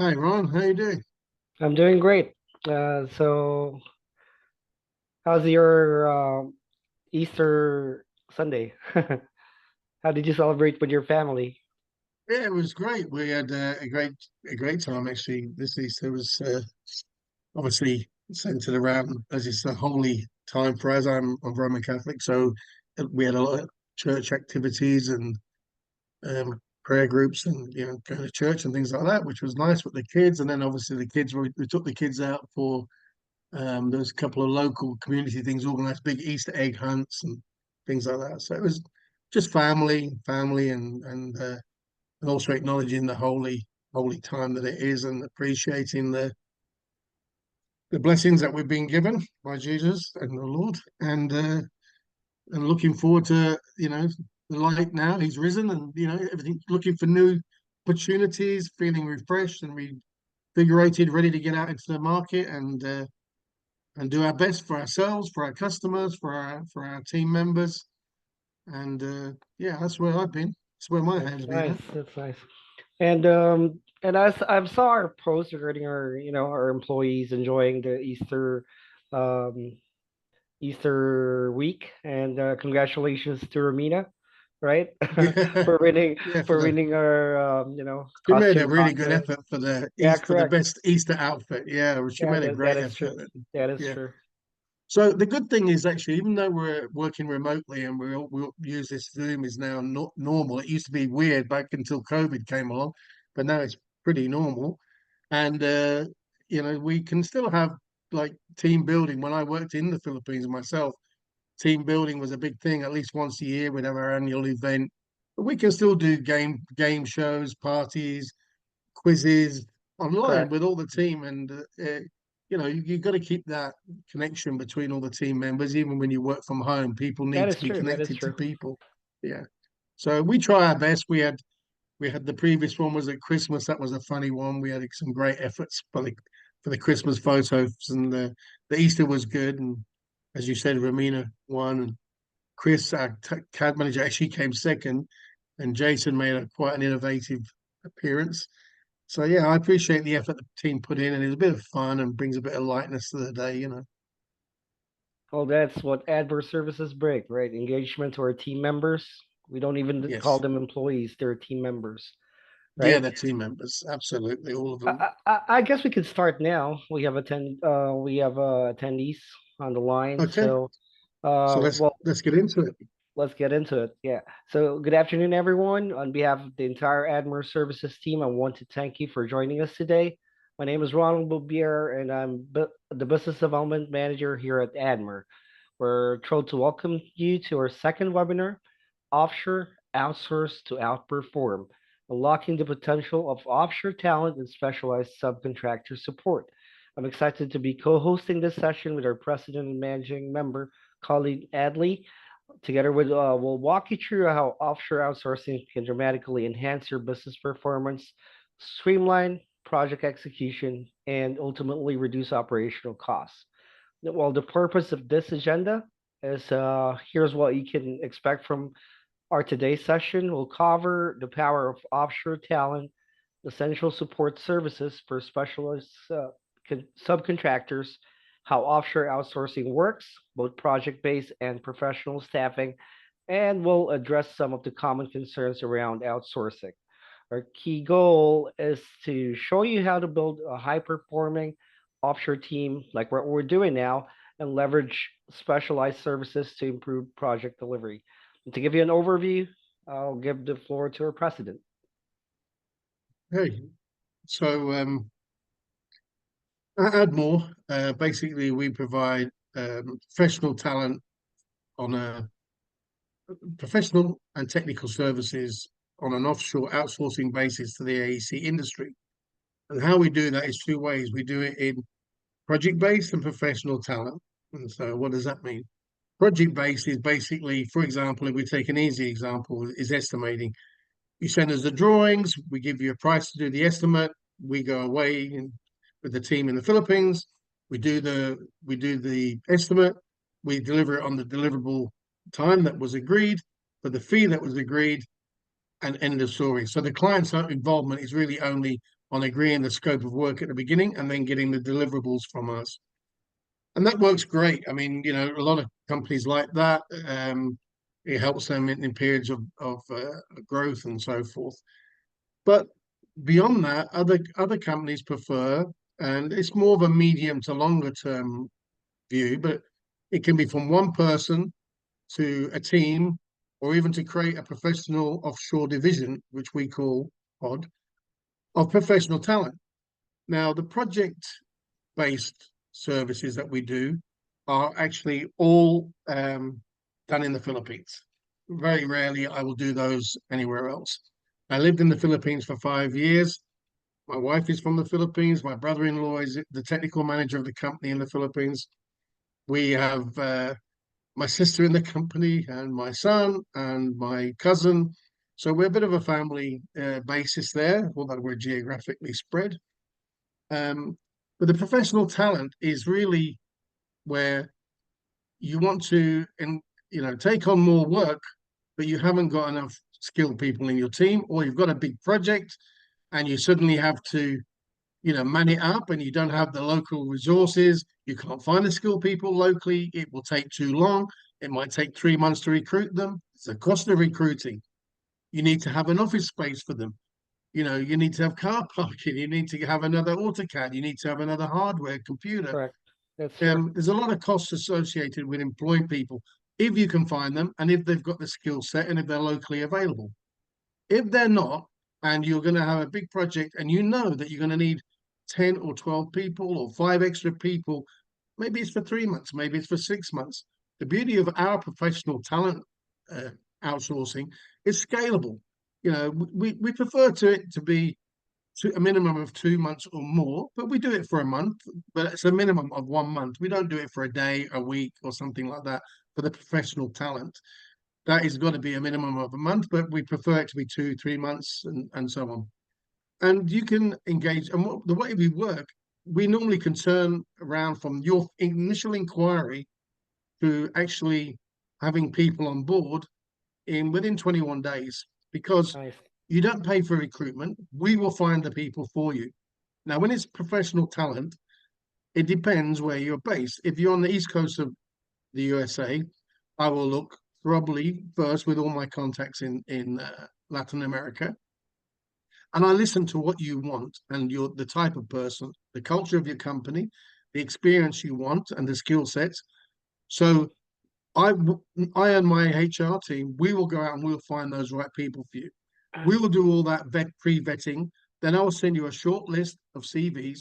Hi Ron, how you doing? I'm doing great. So how's your Easter Sunday? How did you celebrate with your family? Yeah, it was great. We had a great time actually. This Easter was obviously centered around as it's a holy time for us. I'm Roman Catholic, so we had a lot of church activities and prayer groups and going to church and things like that, which was nice with the kids. And then obviously we took the kids out for there's a couple of local community things, organized big Easter egg hunts and things like that. So it was just family, and also acknowledging the holy time that it is and appreciating the blessings that we've been given by Jesus and the Lord, and looking forward to the light now. He's risen, and everything. Looking for new opportunities, feeling refreshed and revigorated, ready to get out into the market and do our best for ourselves, for our customers, for our team members, and that's where I've been. That's where my That's head's been nice. at. That's nice. And I saw our post regarding our employees enjoying the um Easter week, and congratulations to Romina, right? Yeah, for winning yeah, for winning our she made a costume really good contest. effort for the Yeah, East for the correct. best Easter outfit. Yeah, well, she Yeah, made a that great is true. effort. And, That is yeah. true. So the good thing is actually, even though we're working remotely and we'll use this Zoom is now not normal. It used to be weird back until COVID came along, but now it's pretty normal. And we can still have like team building. When I worked in the Philippines myself, team building was a big thing. At least once a year, we'd have our annual event. But we can still do game shows, parties, quizzes online Correct. with all the team, and you've got to keep that connection between all the team members. Even when you work from home, people That need to is be true. That is connected to true. people. Yeah, so we try our best. We had the previous one was at Christmas. That was a funny one. We had some great efforts for the Christmas photos, and the Easter was good. And as you said, Ramina won, and Chris, our CAD manager, actually came second, and Jason made quite an innovative appearance. So yeah, I appreciate the effort the team put in, and it's a bit of fun and brings a bit of lightness to the day. Well, that's what adverse services bring, right? Engagement to our team members. We don't even call Yes. them employees; they're team members, Yeah, right? the team members, absolutely, all of them. I guess we could start now. We have attendees on the line, Okay, so so let's well, let's get into it. let's get into it. Yeah. So, good afternoon, everyone. On behalf of the entire Admiral Services team, I want to thank you for joining us today. My name is Ronald Boubier, and the Business Development Manager here at Admiral. We're thrilled to welcome you to our second webinar, Offshore Outsource to Outperform, Unlocking the Potential of Offshore Talent and Specialized Subcontractor Support. I'm excited to be co-hosting this session with our President and Managing Member, Colleen Adley. Together with, we'll walk you through how offshore outsourcing can dramatically enhance your business performance, streamline project execution, and ultimately reduce operational costs. Well, the purpose of this agenda is here's what you can expect from our today's session. We'll cover the power of offshore talent, essential support services for specialist subcontractors, how offshore outsourcing works, both project based and professional staffing, and we'll address some of the common concerns around outsourcing. Our key goal is to show you how to build a high performing offshore team like what we're doing now and leverage specialized services to improve project delivery. And to give you an overview, I'll give the floor to our president. Hey, so at Ardmore, basically we provide professional talent on a professional and technical services on an offshore outsourcing basis to the AEC industry. And how we do that is two ways. We do it in project-based and professional talent. And so what does that mean? Project-based is basically, for example, if we take an easy example, is estimating. You send us the drawings, we give you a price to do the estimate, we go away with the team in the Philippines, we do the estimate, we deliver it on the deliverable time that was agreed, for the fee that was agreed, and end of story. So the client's involvement is really only on agreeing the scope of work at the beginning and then getting the deliverables from us. And that works great. I mean, a lot of companies like that. It helps them in periods of growth and so forth. But beyond that, other companies prefer, and it's more of a medium to longer term view, but it can be from one person to a team, or even to create a professional offshore division, which we call POD, of professional talent. Now, the project-based services that we do are actually all done in the Philippines. Very rarely I will do those anywhere else. I lived in the Philippines for 5 years. My wife is from the Philippines. My brother-in-law is the technical manager of the company in the Philippines. We have my sister in the company and my son and my cousin. So we're a bit of a family basis there, although we're geographically spread. Um, but the professional talent is really where you want to, and take on more work, but you haven't got enough skilled people in your team, or you've got a big project and you suddenly have to, man it up, and you don't have the local resources. You can't find the skilled people locally. It will take too long. It might take 3 months to recruit them. It's a cost of recruiting. You need to have an office space for them. You need to have car parking. You need to have another AutoCAD. You need to have another hardware computer. Correct. That's true. There's a lot of costs associated with employing people if you can find them and if they've got the skill set and if they're locally available. If they're not, and you're going to have a big project and you know that you're going to need 10 or 12 people or five extra people, maybe it's for 3 months, maybe it's for 6 months. The beauty of our professional talent uh, outsourcing is scalable. We prefer it to be a minimum of 2 months or more, but we do it for a month, but it's a minimum of 1 month. We don't do it for a day, a week, or something like that for the professional talent. That has got to be a minimum of a month, but we prefer it to be 2, 3 months and so on. And you can engage, and the way we work, we normally can turn around from your initial inquiry to actually having people on board in within 21 days, because Nice. you don't pay for recruitment. We will find the people for you. Now, when it's professional talent, it depends where you're based. If you're on the east coast of the USA, I will look probably first with all my contacts in Latin America, and I listen to what you want and you're the type of person, the culture of your company, the experience you want, and the skill sets. So I, I and my HR team, we will go out and we'll find those right people for you. We will do all that pre-vetting. Then I will send you a short list of CVs.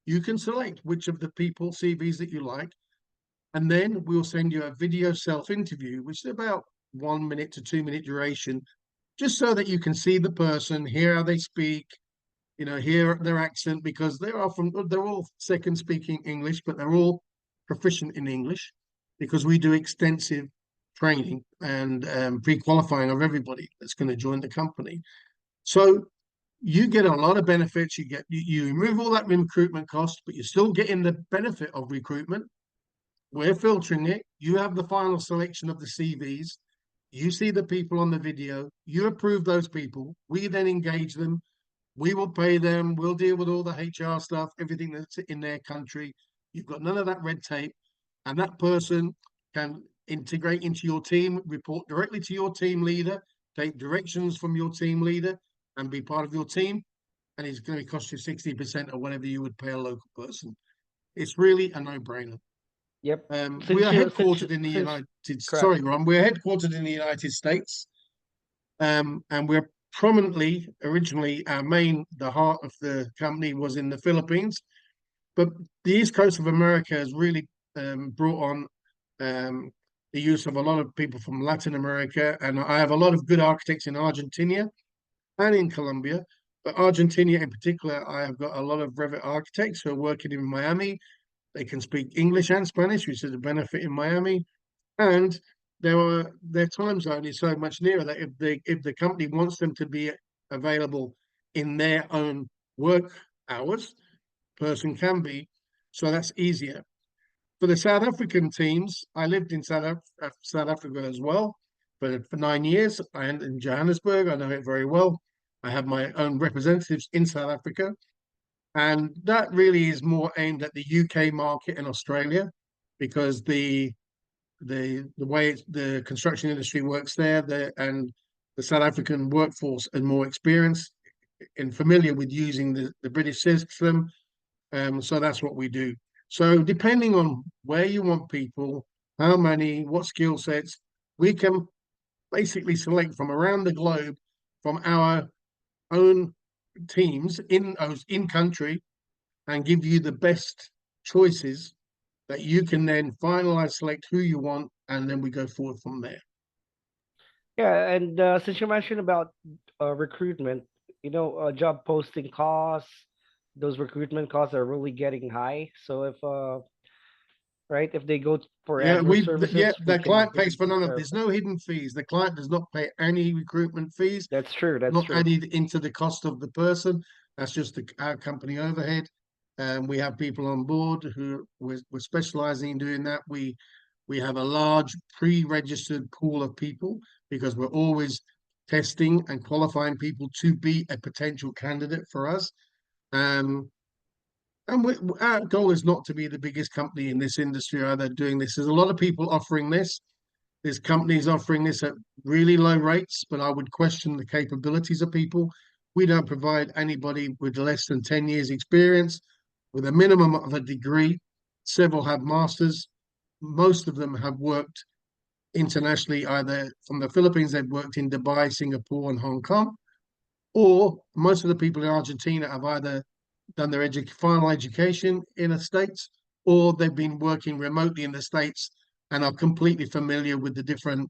You can select which of the people CVs that you like, and then we'll send you a video self-interview, which is about 1 minute to 2 minute duration, just so that you can see the person, hear how they speak, hear their accent, because they're all second speaking English, but they're all proficient in English because we do extensive training and pre-qualifying of everybody that's going to join the company. So you get a lot of benefits. You remove all that recruitment cost, but you're still getting the benefit of recruitment. We're filtering it. You have the final selection of the CVs. You see the people on the video. You approve those people. We then engage them. We will pay them. We'll deal with all the HR stuff, everything that's in their country. You've got none of that red tape. And that person can integrate into your team, report directly to your team leader, take directions from your team leader, and be part of your team. And it's going to cost you 60% of whatever you would pay a local person. It's really a no-brainer. Yep. We Since are you since headquartered in the since United. correct. Sorry, Ron. We're headquartered in the United States, and we're prominently originally the heart of the company was in the Philippines, but the East Coast of America has really brought on the use of a lot of people from Latin America, and I have a lot of good architects in Argentina and in Colombia. But Argentina in particular, I have got a lot of Revit architects who are working in Miami. They can speak English and Spanish, which is a benefit in Miami. And their time zone is so much nearer that if the company wants them to be available in their own work hours, person can be. So that's easier. For the South African teams, I lived in South Africa as well for 9 years. I am in Johannesburg. I know it very well. I have my own representatives in South Africa, and that really is more aimed at the UK market and Australia, because the way the construction industry works there, and the South African workforce are more experienced and familiar with using the British system. So that's what we do. So depending on where you want people, how many, what skill sets, we can basically select from around the globe from our own teams in country and give you the best choices that you can then finalize, select who you want, and then we go forward from there. Yeah, and since you mentioned about recruitment, job posting costs, those recruitment costs are really getting high. So if right, if they go for Yeah, adverse services, we the can client pays really for take none of. care of There's it. no hidden fees. The client does not pay any recruitment fees, That's true. That's not true. added into the cost of the person. That's just our company overhead. We have people on board who we're specializing in doing that. We have a large pre-registered pool of people because we're always testing and qualifying people to be a potential candidate for us. Um, and our goal is not to be the biggest company in this industry either doing this. There's a lot of people offering this. There's companies offering this at really low rates, but I would question the capabilities of people. We don't provide anybody with less than 10 years experience, with a minimum of a degree. Several have masters. Most of them have worked internationally, either from the Philippines, they've worked in Dubai, Singapore, and Hong Kong, or most of the people in Argentina have either done their final education in the States, or they've been working remotely in the States and are completely familiar with the different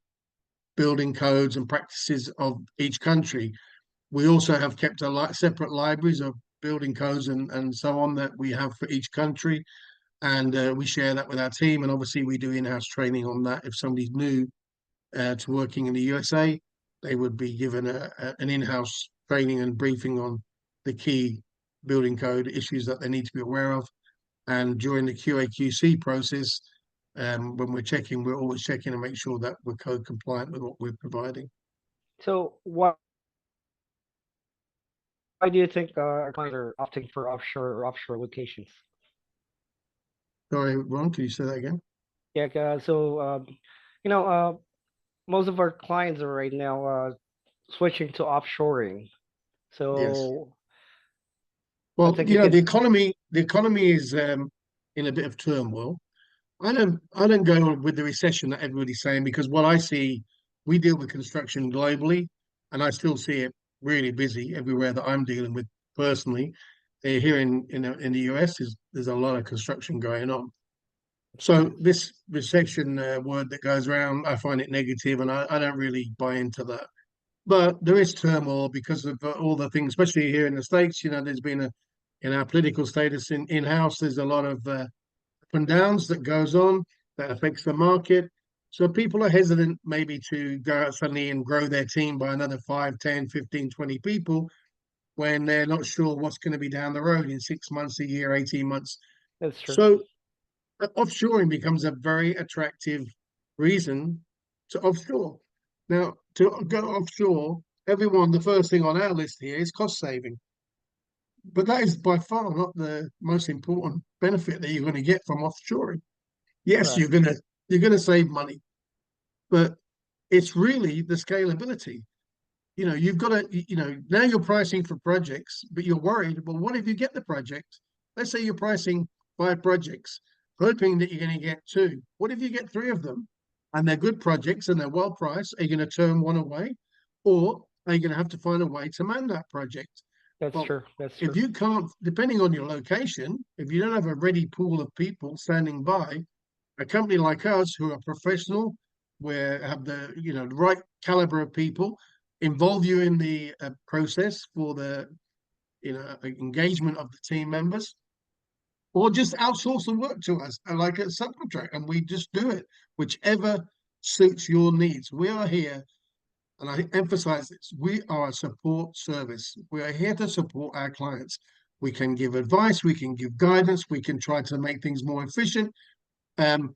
building codes and practices of each country. We also have kept separate libraries of building codes and so on that we have for each country. And we share that with our team. And obviously, we do in-house training on that. If somebody's new to working in the USA, they would be given an in-house training and briefing on the key building code issues that they need to be aware of. And during the QA/QC process, when we're checking, we're always checking to make sure that we're code compliant with what we're providing. So why do you think our clients are opting for offshore locations? Sorry, Ron, can you say that again? Yeah, so you know, most of our clients are right now switching to offshoring. Yes. So I Well, think you can. the economy is in a bit of turmoil. I don't go with the recession that everybody's saying, because what I see, we deal with construction globally, and I still see it really busy everywhere that I'm dealing with personally. Here in the US, there's a lot of construction going on. So this recession word that goes around, I find it negative, and I don't really buy into that. But there is turmoil because of all the things, especially here in the States. There's been in our political status in-house, there's a lot of up and downs that goes on that affects the market. So people are hesitant maybe to go out suddenly and grow their team by another 5, 10, 15, 20 people when they're not sure what's going to be down the road in 6 months, a year, 18 months. That's true. So offshoring becomes a very attractive reason to offshore. Now, to go offshore, everyone, the first thing on our list here is cost saving. But that is by far not the most important benefit that you're going to get from offshoring. Yes, Correct. you're gonna save money, but it's really the scalability. You've got to, now you're pricing for projects, but you're worried, well, what if you get the project? Let's say you're pricing 5 projects, hoping that you're going to get 2. What if you get 3 of them and they're good projects and they're well priced? Are you going to turn one away? Or are you going to have to find a way to man that project? That's Well, true. That's if true. you can't, depending on your location, if you don't have a ready pool of people standing by, a company like us who are professional, we have the right caliber of people, involve you in the process for the engagement of the team members, or just outsource the work to us like a subcontract, and we just do it, whichever suits your needs. We are here, and I emphasize this: we are a support service. We are here to support our clients. We can give advice, we can give guidance, we can try to make things more efficient. Um,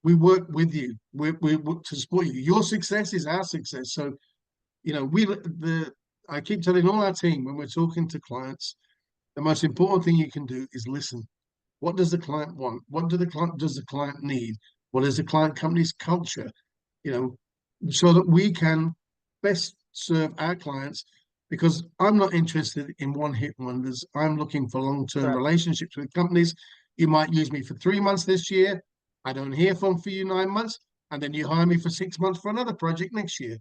we work with you. We work to support you. Your success is our success. So, we the I keep telling all our team when we're talking to clients, the most important thing you can do is listen. What does the client want? What does the client need? What is the client company's culture? You know, so that we can best serve our clients. Because I'm not interested in one-hit wonders. I'm looking for long-term Correct. relationships with companies. You might use me for 3 months this year. I don't hear from for you 9 months, and then you hire me for 6 months for another project next year.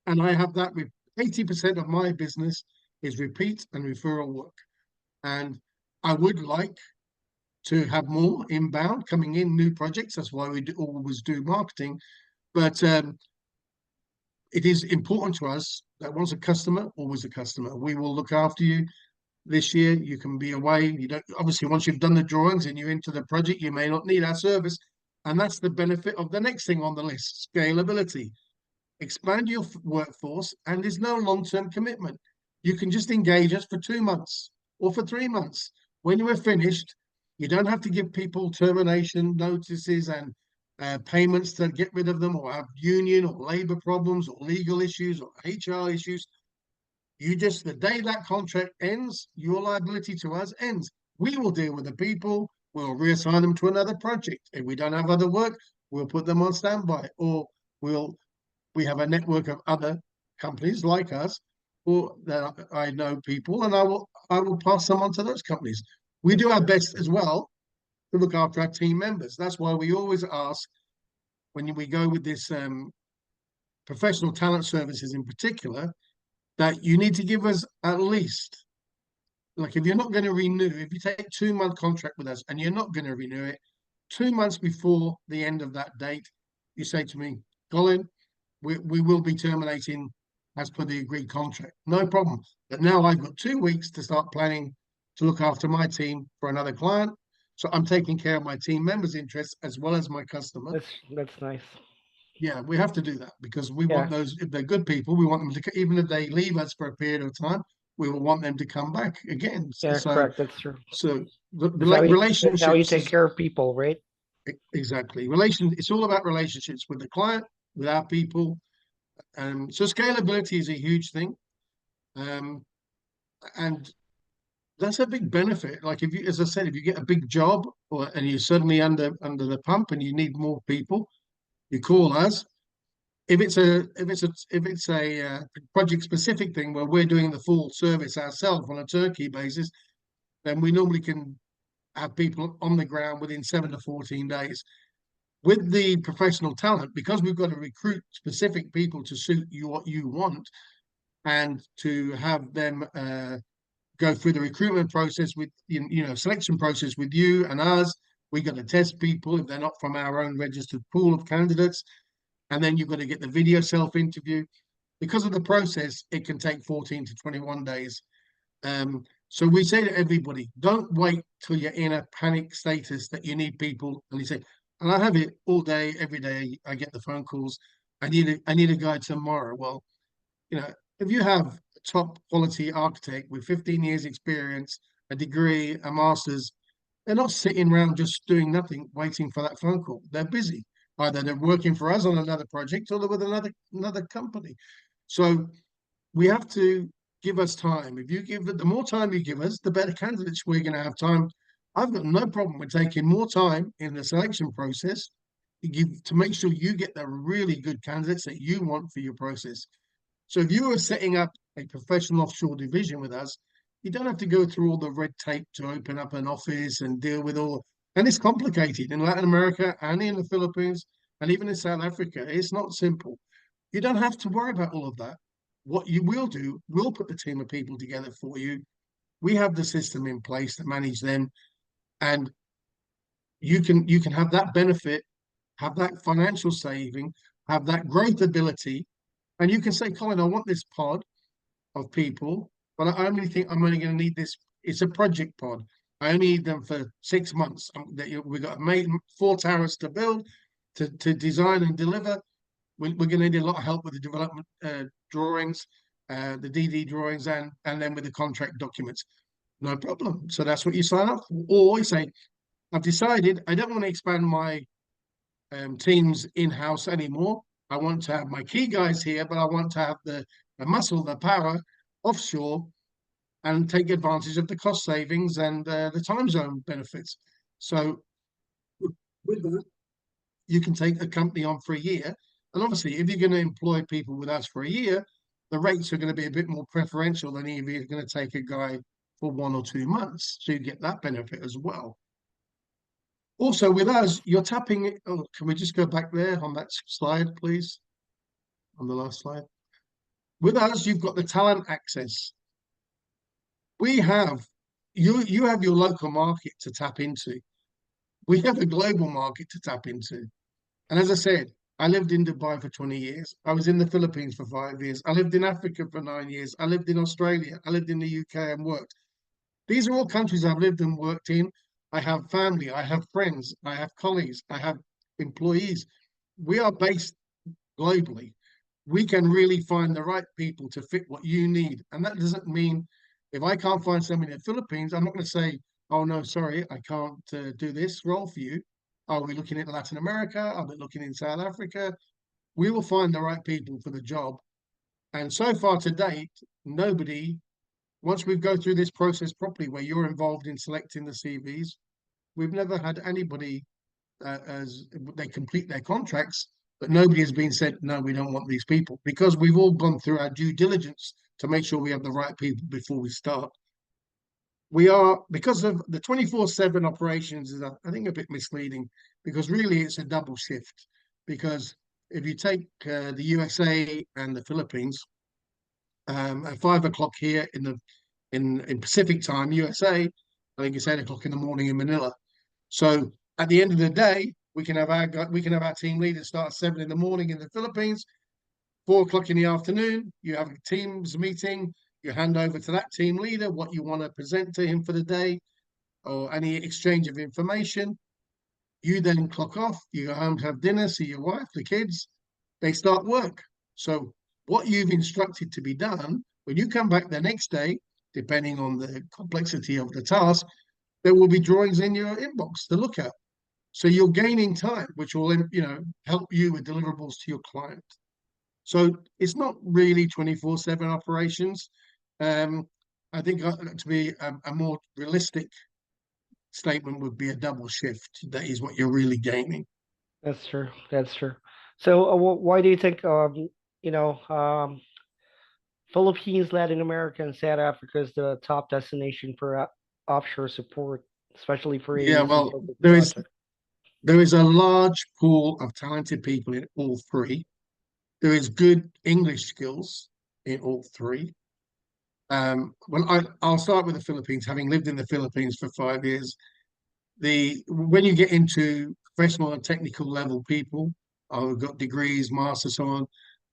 And I have that with 80% of my business is repeat and referral work. And I would like to have more inbound coming in, new projects. That's why we always do marketing. But it is important to us that once a customer, always a customer. We will look after you. This year, you can be away. You don't, obviously, once you've done the drawings and you're into the project, you may not need our service. And that's the benefit of the next thing on the list, scalability. Expand your workforce, and there's no long-term commitment. You can just engage us for 2 months or for 3 months. When you are finished, you don't have to give people termination notices and payments to get rid of them, or have union or labor problems or legal issues or HR issues. You just, the day that contract ends, your liability to us ends. We will deal with the people. We'll reassign them to another project. If we don't have other work, we'll put them on standby, or we have a network of other companies like us, or that I know people, and I will pass them on to those companies. We That's do our true. best as well to look after our team members. That's why we always ask when we go with this professional talent services in particular, that you need to give us at least, like, if you're not going to renew, if you take 2 month contract with us and you're not going to renew it, 2 months before the end of that date, you say to me, Colin, we will be terminating as per the agreed contract. No problem. But now I've got 2 weeks to start planning to look after my team for another client. So I'm taking care of my team members' interests as well as my customer. That's nice. Yeah, we have to do that because we want Yeah. those, if they're good people, we want them to, even if they leave us for a period of time, we will want them to come back again. Yeah. So, Correct. That's true. so the That's how you relationships take is care of people, right? exactly it's all about relationships with the client, with our people. So scalability is a huge thing. Um, and that's a big benefit. Like, if you, as I said, if you get a big job, and you're suddenly under the pump and you need more people, you call us. If it's a project specific thing where we're doing the full service ourselves on a turnkey basis, then we normally can have people on the ground within 7 to 14 days. With the professional talent, because we've got to recruit specific people to suit you what you want, and to have them go through the recruitment process with selection process with you and us. We got to test people if they're not from our own registered pool of candidates, and then you've got to get the video self interview. Because of the process, it can take 14 to 21 days. So we say to everybody, don't wait till you're in a panic status that you need people. And you say, and I have it all day, every day. I get the phone calls. I need a guy tomorrow. Well, if you have a top quality architect with 15 years experience, a degree, a master's, they're not sitting around just doing nothing, waiting for that phone call. They're busy. Either they're working for us on another project, or they're with another company. So we have to give us time. If you give it, the more time you give us, the better candidates we're going to have time. I've got no problem with taking more time in the selection process to make sure you get the really good candidates that you want for your process. So if you are setting up a professional offshore division with us, you don't have to go through all the red tape to open up an office and deal with all. And it's complicated in Latin America and in the Philippines and even in South Africa. It's not simple. You don't have to worry about all of that. What you will do, we'll put the team of people together for you. We have the system in place to manage them, and you can have that benefit, have that financial saving, have that growth ability, and you can say, Colin, I want this pod of people, but I only think I'm only going to need this. It's a project pod. I only need them for 6 months. We've got made 4 towers to build, to design and deliver. We're going to need a lot of help with the development drawings, the DD drawings, and then with the contract documents. No problem. So that's what you sign up for. Or you say, I've decided I don't want to expand my teams in-house anymore. I want to have my key guys here, but I want to have the muscle, the power offshore and take advantage of the cost savings and the time zone benefits. So with that, you can take a company on for a year. And obviously, if you're going to employ people with us for a year, the rates are going to be a bit more preferential than if you're going to take a guy for 1 or 2 months. So you get that benefit as well. Also, with us, you're tapping. Oh, can we just go back there on that slide, please? On the last slide. With us, you've got the talent access. We have you have your local market to tap into. We have a global market to tap into. And as I said, I lived in Dubai for 20 years. I was in the Philippines for 5 years. I lived in Africa for 9 years. I lived in Australia. I lived in the UK and worked. These are all countries I've lived and worked in. I have family. I have friends. I have colleagues. I have employees. We are based globally. We can really find the right people to fit what you need. And that doesn't mean if I can't find someone in the Philippines, I'm not going to say, oh, no, sorry, I can't do this role for you. Are we looking at Latin America? Are we looking in South Africa? We will find the right people for the job. And so far to date, nobody, once we go through this process properly, where you're involved in selecting the CVs, we've never had anybody as they complete their contracts, but nobody has been said, no, we don't want these people because we've all gone through our due diligence to make sure we have the right people before we start. We are, because of the 24/7 operations, is, I think, a bit misleading because really it's a double shift. Because if you take the USA and the Philippines, at 5 o'clock here in Pacific time, USA, I think it's 8 o'clock in the morning in Manila. So at the end of the day, we can have our team leader start at 7 in the morning in the Philippines. 4 o'clock in the afternoon, you have a teams meeting. You hand over to that team leader what you want to present to him for the day or any exchange of information. You then clock off. You go home to have dinner, see your wife, the kids. They start work. So what you've instructed to be done, when you come back the next day, depending on the complexity of the task, there will be drawings in your inbox to look at. So you're gaining time, which will, help you with deliverables to your client. So it's not really 24/7 operations. Um, I think to be a more realistic statement would be a double shift. That is what you're really gaining. That's true. That's true. So, why do you think, you know, Philippines, Latin America, and South Africa is the top destination for offshore support, especially for Yeah, AEC well, focused there is projects? there is a large pool of talented people in all three. There is good English skills in all three. I'll start with the Philippines, having lived in the Philippines for 5 years. The When you get into professional and technical level people who've got degrees, masters, so on,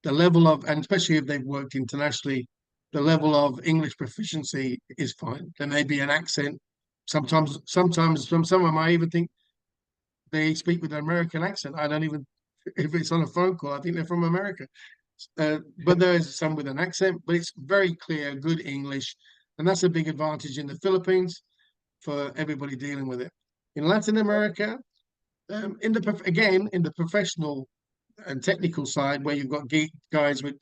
the level of, and especially if they've worked internationally, the level of English proficiency is fine. There may be an accent. Sometimes from some of them, I even think they speak with an American accent. I don't even, if it's on a phone call, I think they're from America. But there is some with an accent, but it's very clear, good English. And that's a big advantage in the Philippines for everybody dealing with it. In Latin America, again in the professional and technical side, where you've got geek guys with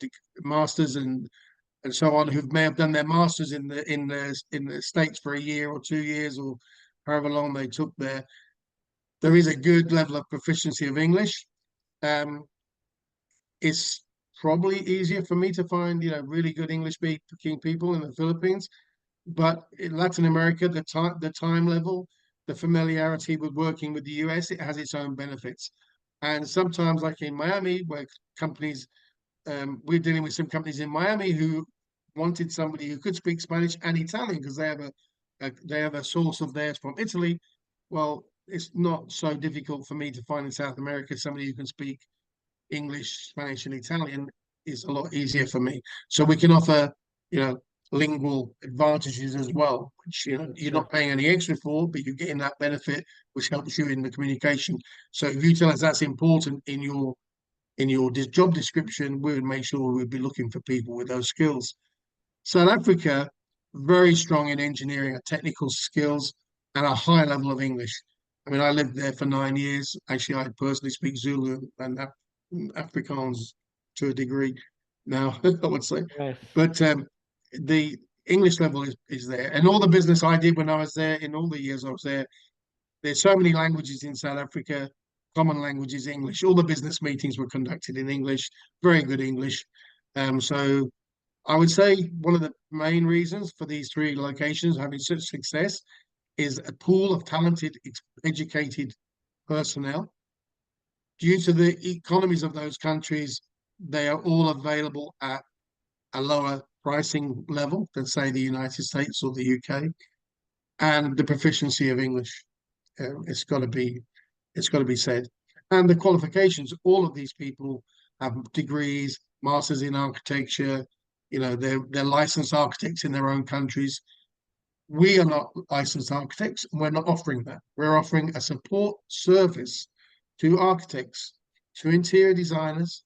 masters and so on who may have done their masters in the States for a year or 2 years or however long they took there is a good level of proficiency of English. Um, it's probably easier for me to find really good English speaking people in the Philippines. But in Latin America, the time level, the familiarity with working with the US, it has its own benefits. And sometimes, like in Miami, where companies, we're dealing with some companies in Miami who wanted somebody who could speak Spanish and Italian because they have a source of theirs from Italy. Well, it's not so difficult for me to find in South America somebody who can speak English, Spanish, and Italian is a lot easier for me. So we can offer, you know, lingual advantages as well, which That's you're true. not paying any extra for, but you're getting that benefit, which helps you in the communication. So if you tell us that's important in your job description, we would make sure we'd be looking for people with those skills. South Africa, very strong in engineering and technical skills and a high level of English. I mean, I lived there for 9 years. Actually, I personally speak Zulu and Afrikaans to a degree now, I would say. Nice. But the English level is there, and all the business I did when I was there, in all the years I was there, there's so many languages in South Africa. Common language is English. All the business meetings were conducted in English, very good English. So I would say one of the main reasons for these three locations having such success is a pool of talented, educated personnel. Due to the economies of those countries, they are all available at a lower pricing level than, say, the United States or the UK, and the proficiency of English. It's got to be, it's got to be said. And the qualifications, all of these people have degrees, masters in architecture. They're licensed architects in their own countries. We are not licensed architects, and we're not offering that. We're offering a support service to architects, to interior designers,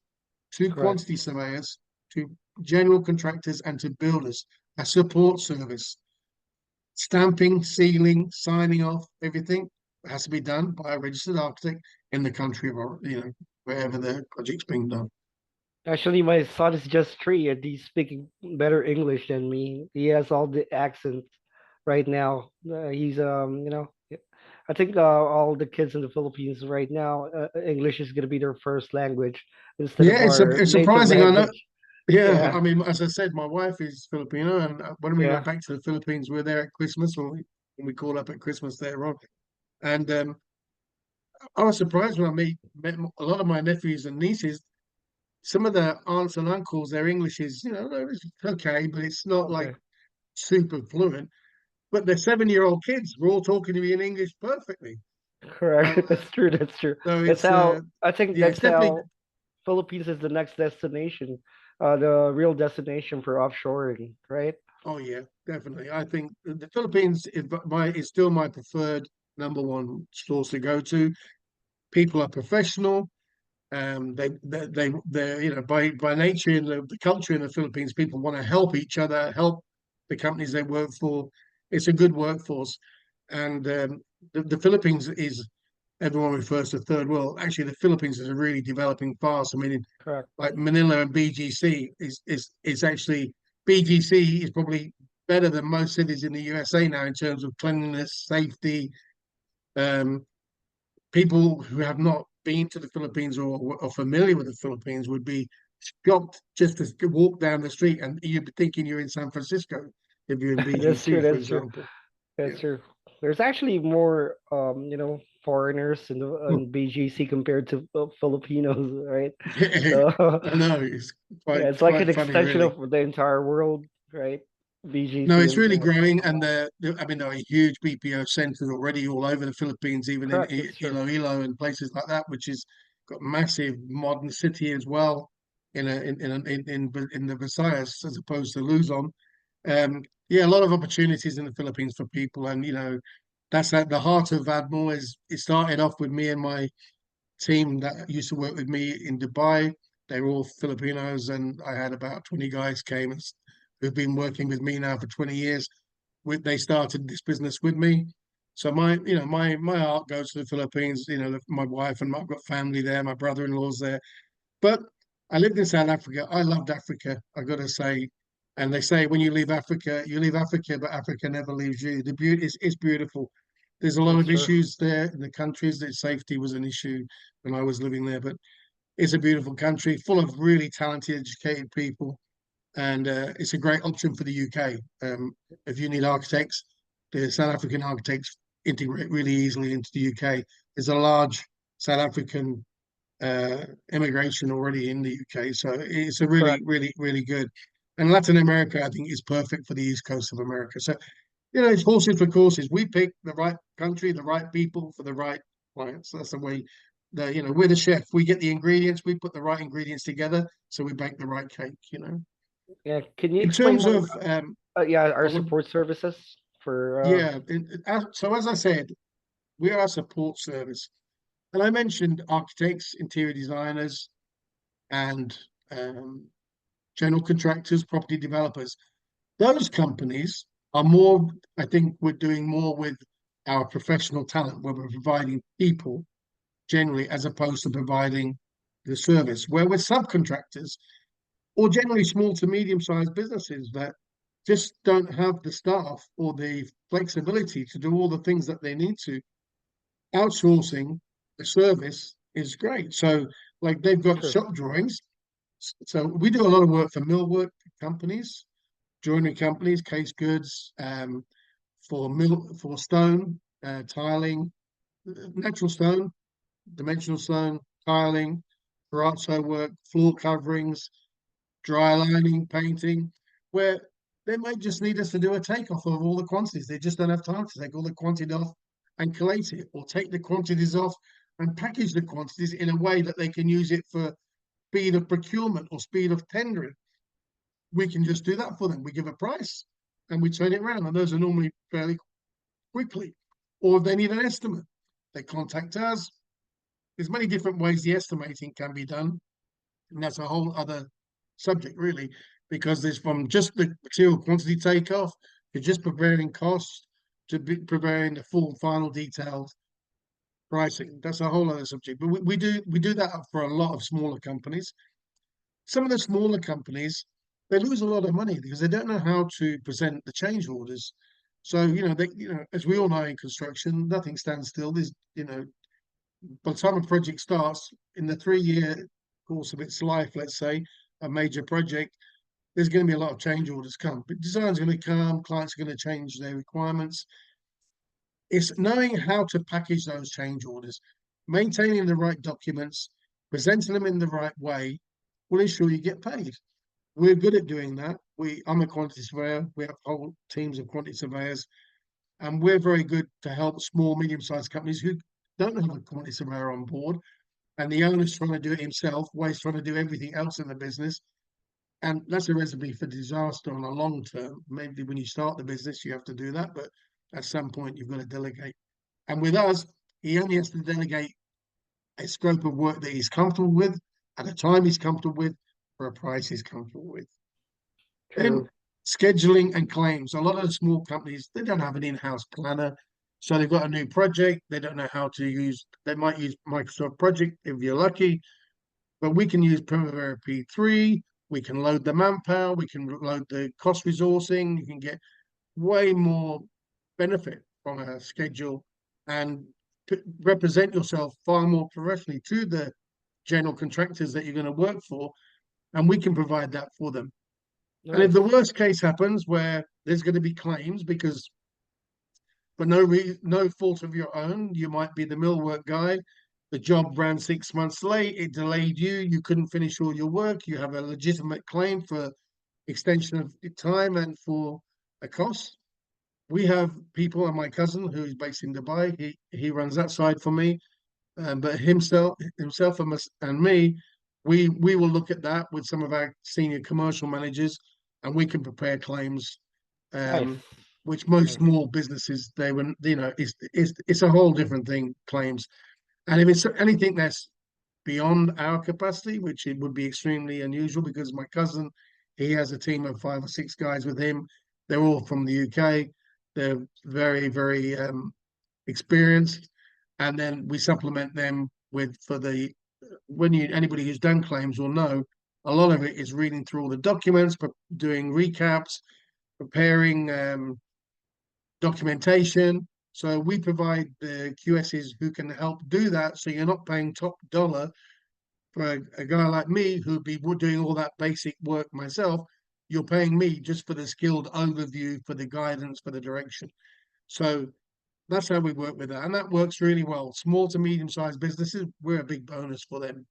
to Correct. quantity surveyors, to general contractors, and to builders. A support service. Stamping, sealing, signing off, everything has to be done by a registered architect in the country of, wherever the project's being done. Actually, my son is just 3 and he's speaking better English than me. He has all the accents right now. He's I think all the kids in the Philippines right now, English is gonna be their first language instead of Yeah, our it's native surprising. I know. language. Yeah, Yeah, I mean, as I said, my wife is Filipino, and when we yeah. went back to the Philippines, we were there at Christmas, when we called up at Christmas there on, and I was surprised when met a lot of my nephews and nieces. Some of their aunts and uncles, their English is, it's okay, but it's not like Okay, super fluent. But the 7-year-old kids were all talking to me in English perfectly. correct. Uh, That's true. That's true. so That's it's how I think yeah, it's that's definitely. how Philippines is the next destination, the real destination for offshoring, right? Oh yeah, definitely. I think the Philippines is still my preferred number one source to go to. People are professional. They're by nature in the culture in the Philippines, people want to help each other, help the companies they work for. It's a good workforce, and the Philippines is, everyone refers to third world. Actually, the Philippines is really developing fast. I mean, Correct. like Manila and BGC is actually, BGC is probably better than most cities in the USA now in terms of cleanliness, safety. Um, People who have not been to the Philippines or are familiar with the Philippines would be shocked just to walk down the street and you'd be thinking you're in San Francisco if you're in That's BGC, true. for That's true. example. That's Yeah. true. There's actually more, foreigners in BGC compared to Filipinos, right? Yeah, So I know it's yeah, quite it's like an quite funny, extension really. of the entire world, right? No, BGC it's and really growing, and I mean, there are huge BPO centers already all over the Philippines, even in correct. That's true. Iloilo and places like that, which is got massive modern city as well in the Visayas as opposed to Luzon. Yeah, a lot of opportunities in the Philippines for people, and that's at the heart of Admiral. It started off with me and my team that used to work with me in Dubai. They were all Filipinos, and I had about 20 guys came who've been working with me now for 20 years. They started this business with me. So my heart goes to the Philippines. My wife and I've got family there. My brother-in-law's there. But I lived in South Africa. I loved Africa, I got to say. And they say when you leave Africa, but Africa never leaves you. The beauty is beautiful. There's a lot That's of true. issues there in the countries. That safety was an issue when I was living there, but it's a beautiful country full of really talented, educated people, and it's a great option for the UK. If you need architects, the South African architects integrate really easily into the UK. There's a large South African immigration already in the UK. So it's a really, Correct. really, really good. And Latin America, I think, is perfect for the East Coast of America. So, it's horses for courses. We pick the right country, the right people for the right clients. That's the way we're the chef. We get the ingredients, we put the right ingredients together, so we bake the right cake. Yeah. Can you In explain terms more? of, Yeah, our oh, support services for. yeah, so as I said, we are a support service. And I mentioned architects, interior designers, and um, general contractors, property developers. Those companies are more, I think we're doing more with our professional talent, where we're providing people generally as opposed to providing the service, where with subcontractors or generally small to medium sized businesses that just don't have the staff or the flexibility to do all the things that they need to. Outsourcing the service is great. So, like they've got True. shop drawings. So we do a lot of work for millwork companies, joinery companies, case goods, for stone, tiling, natural stone, dimensional stone, tiling, terrazzo work, floor coverings, dry lining, painting, where they might just need us to do a takeoff of all the quantities. They just don't have time to take all the quantity off and collate it, or take the quantities off and package the quantities in a way that they can use it for speed of procurement or speed of tendering. We can just do that for them. We give a price and we turn it around, and those are normally fairly quickly. Or if they need an estimate, they contact us. There's many different ways the estimating can be done, and that's a whole other subject, really, because there's from just the material quantity takeoff to just preparing costs to preparing the full final detailed pricing. That's a whole other subject. But we do that for a lot of smaller companies. Some of the smaller companies, they lose a lot of money because they don't know how to present the change orders. So, as we all know in construction, nothing stands still. By the time a project starts, in the 3 year course of its life, let's say, a major project, there's going to be a lot of change orders come. But design's going to come, clients are going to change their requirements. It's knowing how to package those change orders, maintaining the right documents, presenting them in the right way will ensure you get paid. We're good at doing that. I'm a quantity surveyor. We have whole teams of quantity surveyors, and we're very good to help small, medium-sized companies who don't have a quantity surveyor on board, and the owner's trying to do it himself, while he's trying to do everything else in the business. And that's a recipe for disaster on a long term. Maybe when you start the business, you have to do that, but at some point, you've got to delegate. And with us, he only has to delegate a scope of work that he's comfortable with, at a time he's comfortable with, for a price he's comfortable with. Then True. scheduling and claims. A lot of the small companies, they don't have an in-house planner. So they've got a new project. They don't know how to use, they might use Microsoft Project if you're lucky, but we can use Primavera P3. We can load the manpower. We can load the cost resourcing. You can get way more benefit from a schedule and represent yourself far more professionally to the general contractors that you're going to work for. And we can provide that for them. And if Nice. the worst case happens where there's going to be claims because for no fault of your own, you might be the millwork guy. The job ran 6 months late. It delayed you. You couldn't finish all your work. You have a legitimate claim for extension of time and for a cost. We have people, and my cousin who is based in Dubai. He runs that side for me. But himself and me, we will look at that with some of our senior commercial managers, and we can prepare claims, Nice. um, which most Nice. small businesses they wouldn't. It's a whole different thing. Claims, and if it's anything that's beyond our capacity, which it would be extremely unusual because my cousin, he has a team of 5 or 6 guys with him. They're all from the UK. They're very, very experienced, and then we supplement them with for the when you anybody who's done claims will know a lot of it is reading through all the documents, but doing recaps, preparing documentation. So we provide the QSs who can help do that. So you're not paying top dollar for a guy like me who'd be doing all that basic work myself. You're paying me just for the skilled overview, for the guidance, for the direction. So that's how we work with that. And that works really well. Small to medium sized businesses, we're a big bonus for them.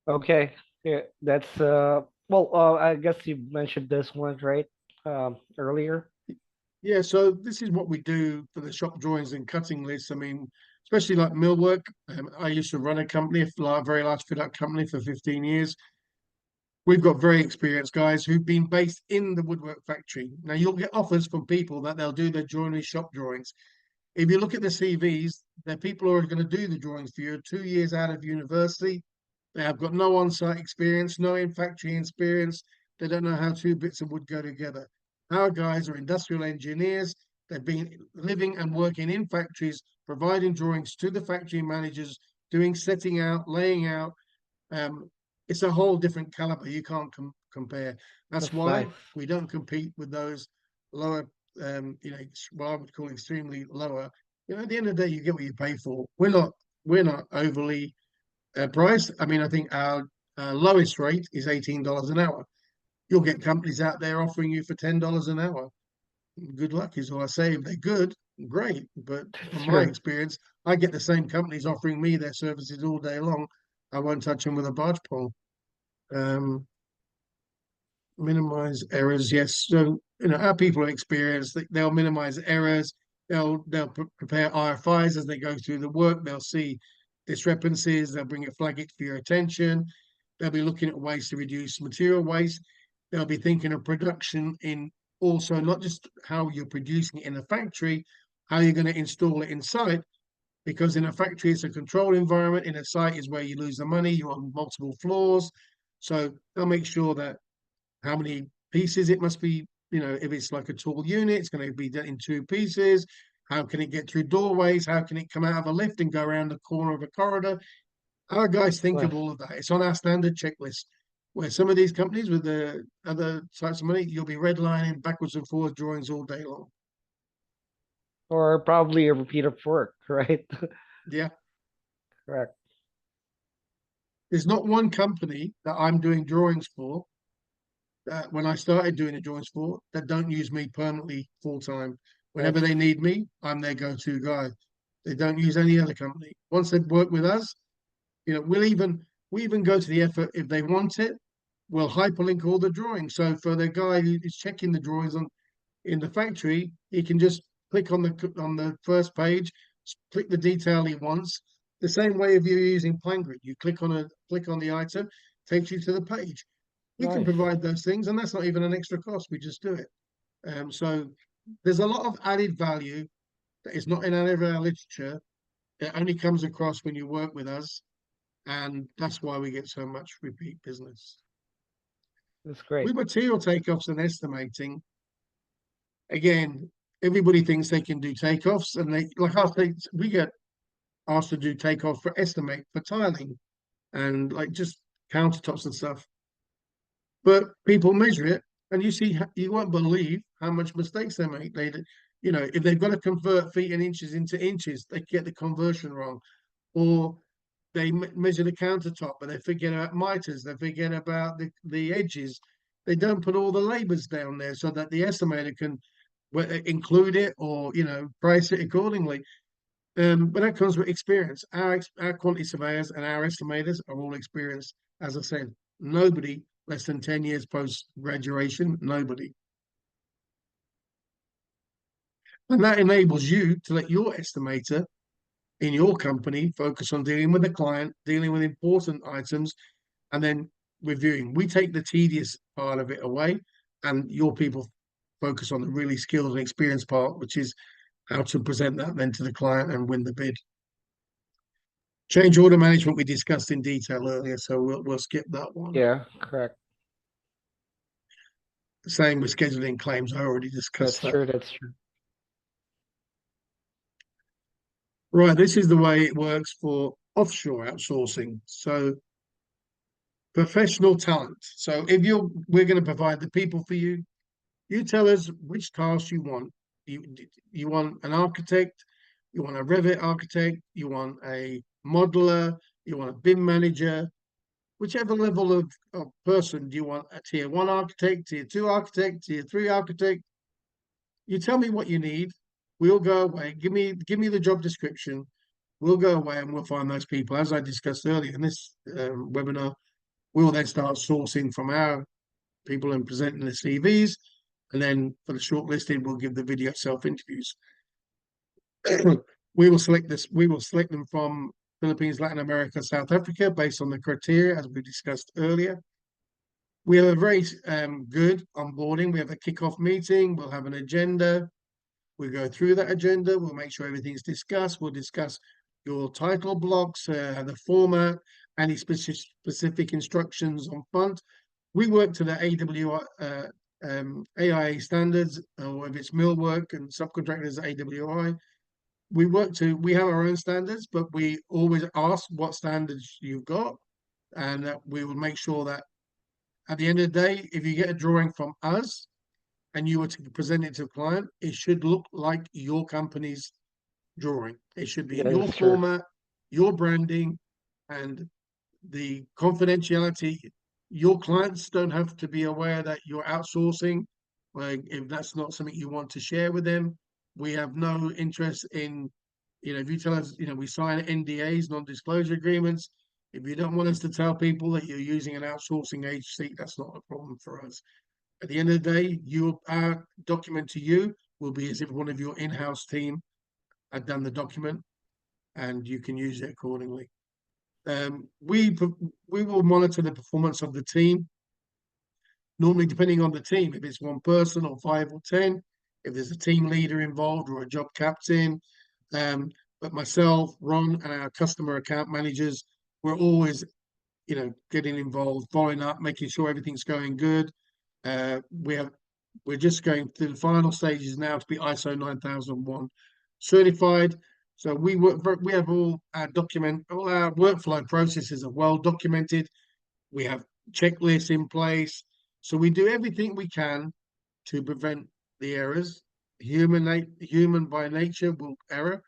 Okay. Yeah, that's well, I guess you mentioned this one, right? Earlier. Yeah, so this is what we do for the shop drawings and cutting lists. I mean, especially like millwork. I used to run a company, a very large fit out company for 15 years. We've got very experienced guys who've been based in the woodwork factory. Now, you'll get offers from people that they'll do their joinery shop drawings. If you look at the CVs, they're people who are going to do the drawings for you 2 years out of university. They have got no on-site experience, no in-factory experience. They don't know how two bits of wood go together. Our guys are industrial engineers. They've been living and working in factories, providing drawings to the factory managers, doing setting out, laying out. Um, it's a whole different caliber. You can't compare. That's That's why nice. we don't compete with those lower, what I would call extremely lower. At the end of the day, you get what you pay for. We're not overly priced. I mean, I think our lowest rate is $18 an hour. You'll get companies out there offering you for $10 an hour. Good luck is all I say. If they're good, great. But from my Sure. experience, I get the same companies offering me their services all day long. I won't touch them with a barge pole. Um, Minimize errors, yes. So our people are experienced. They'll minimize errors. They'll prepare RFIs as they go through the work. They'll see discrepancies. They'll bring it, flag it for your attention. They'll be looking at ways to reduce material waste. They'll be thinking of production in also not just how you're producing it in the factory, how you're going to install it in site. Because in a factory, it's a controlled environment. In a site is where you lose the money. You're on multiple floors. So they'll make sure that how many pieces it must be. If it's like a tall unit, it's going to be done in two pieces. How can it get through doorways? How can it come out of a lift and go around the corner of a corridor? Our guys think of Nice. all of that. It's on our standard checklist. Where some of these companies with the other types of money, you'll be redlining backwards and forwards drawings all day long. Or probably a repeat of work, right? Yeah. Correct. There's not one company that I'm doing drawings for when I started doing the drawings for that don't use me permanently full time. Whenever That's they need me, I'm their go-to guy. They don't use any other company. Once they've worked with us, we even go to the effort if they want it. We'll hyperlink all the drawings. So for the guy who is checking the drawings on in the factory, he can just click on the first page, click the detail he wants. The same way if you're using PlanGrid, you click on the item, takes you to the page. We can nice. provide those things, and that's not even an extra cost. We just do it. So there's a lot of added value that is not in any of our literature. It only comes across when you work with us, and that's why we get so much repeat business. That's great. With material takeoffs and estimating, again, everybody thinks they can do takeoffs, and they like us. We get asked to do takeoffs for estimate for tiling and like just countertops and stuff. But people measure it, and you won't believe how much mistakes they make. If they've got to convert feet and inches into inches, they get the conversion wrong, or they measure the countertop, but they forget about miters. They forget about the edges. They don't put all the labors down there so that the estimator can include it or price it accordingly. But that comes with experience. Our quantity surveyors and our estimators are all experienced. As I said, nobody less than 10 years post graduation, nobody. And that enables you to let your estimator in your company focus on dealing with the client, dealing with important items, and then reviewing. We take the tedious part of it away, and your people focus on the really skilled and experienced part, which is how to present that then to the client and win the bid. Change order management we discussed in detail earlier, so we'll skip that one. Yeah, correct. Same with scheduling claims. I already discussed That's that. true. That's true. Right, this is the way it works for offshore outsourcing. So professional talent. So if we're going to provide the people for you. You tell us which task you want. You you want an architect, you want a Revit architect, you want a modeler, you want a BIM manager, whichever level of person do you want, a tier one architect, tier two architect, tier three architect. You tell me what you need. We'll go away. Give me the job description. We'll go away and we'll find those people. As I discussed earlier in this webinar, we'll then start sourcing from our people and presenting the CVs. And then for the shortlisted, we'll give the video self interviews. We will select them from Philippines, Latin America, South Africa, based on the criteria as we discussed earlier. We have a very good onboarding. We have a kickoff meeting. We'll have an agenda. We'll go through that agenda. We'll make sure everything's discussed. We'll discuss your title blocks, the format, any specific instructions on front. We work to the AIA standards, or if it's millwork and subcontractors AWI. We have our own standards, but we always ask what standards you've got, and that we will make sure that At the end of the day, if you get a drawing from us and you were to present it to a client, it should look like your company's drawing. It should be in That your is true. format, your branding, and the confidentiality. Your clients don't have to be aware that you're outsourcing. Like if that's not something you want to share with them, we have no interest in, if you tell us, we sign NDAs, non-disclosure agreements. If you don't want us to tell people that you're using an outsourcing agency, that's not a problem for us. At the end of the day, our document to you will be as if one of your in-house team had done the document, and you can use it accordingly. We will monitor the performance of the team. Normally, depending on the team, if it's one person or 5 or 10, if there's a team leader involved or a job captain. Um, but myself, Ron, and our customer account managers, we're always, getting involved, following up, making sure everything's going good. Uh, we have we're just going through the final stages now to be ISO 9001 certified. So we have all our workflow processes are well documented. We have checklists in place. So we do everything we can to prevent the errors. Human by nature will error,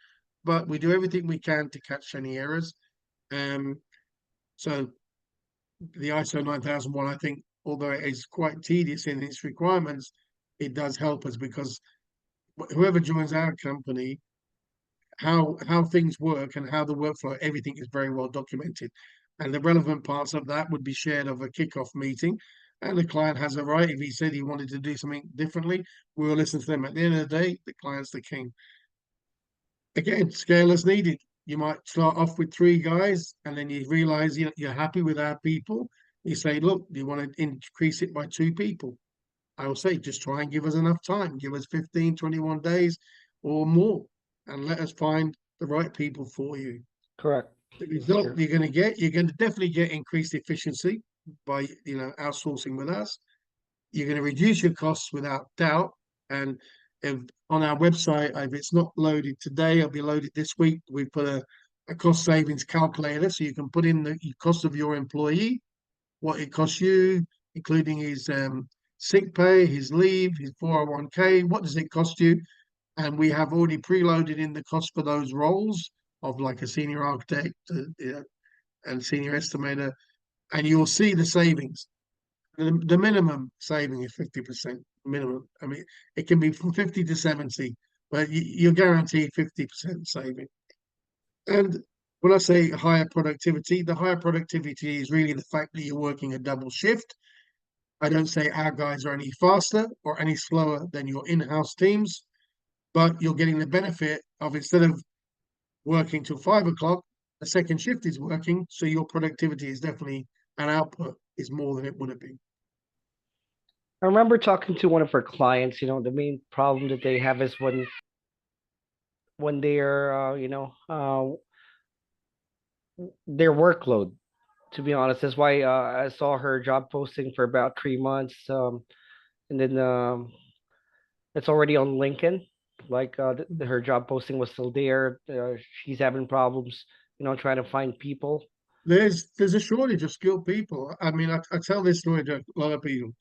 but we do everything we can to catch any errors. Um, so the ISO 9001, I think, although it is quite tedious in its requirements, it does help us because whoever joins our company, how things work and how the workflow, everything is very well documented. And the relevant parts of that would be shared of a kickoff meeting. And the client has a right. If he said he wanted to do something differently, we will listen to them. At the end of the day, the client's the king. Again, scale as needed. You might start off with 3 guys, and then you realize you're happy with our people. You say, look, do you want to increase it by 2 people? I will say, just try and give us enough time. Give us 15, 21 days or more, and let us find the right people for you. Correct. The That's result true. you're going to definitely get increased efficiency by, outsourcing with us. You're going to reduce your costs without doubt. And if on our website, if it's not loaded today, it'll be loaded this week. We put a cost savings calculator so you can put in the cost of your employee, what it costs you, including his sick pay, his leave, his 401k. What does it cost you? And we have already preloaded in the cost for those roles of like a senior architect and senior estimator, and you'll see the savings. The minimum saving is 50% minimum. I mean, it can be from 50 to 70, but you're guaranteed 50% saving. And when I say higher productivity, the higher productivity is really the fact that you're working a double shift. I don't say our guys are any faster or any slower than your in-house teams, but you're getting the benefit of instead of working till 5 o'clock, the second shift is working, so your productivity is definitely and output is more than it would have been. I remember talking to one of our clients. The main problem that they have is when they're their workload. To be honest, that's why I saw her job posting for about 3 months, and then it's already on LinkedIn. Like her job posting was still there. She's having problems, trying to find people. There's a shortage of skilled people. I mean, I tell this story to a lot of people.